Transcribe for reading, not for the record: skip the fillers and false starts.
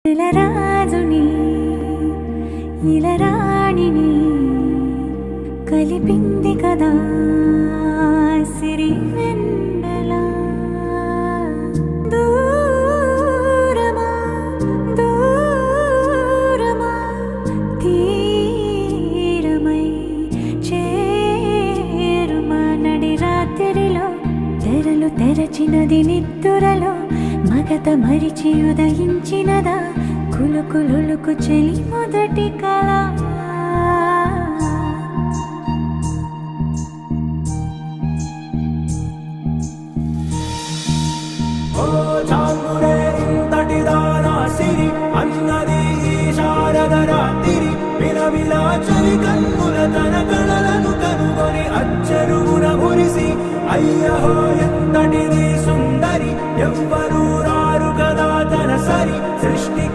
రాజుని ఇలరాణిని కలిపింది కదా సిరి వెన్నెల దూరమా దూరమా తీరమై చేరుమా నడి రాత్రిలో తెరలు తెరచినది నిద్దురలో మగత మరిచి ఉదయించినదా కులుకులుకు చెలి మొదటి కళ అన్నది శారద రాత్రి విలవిలా చలి కన్నుల తన కళలను కనుగొని అచ్చరువున మురిసి అయ్యహో ఎంతటిది సుందరి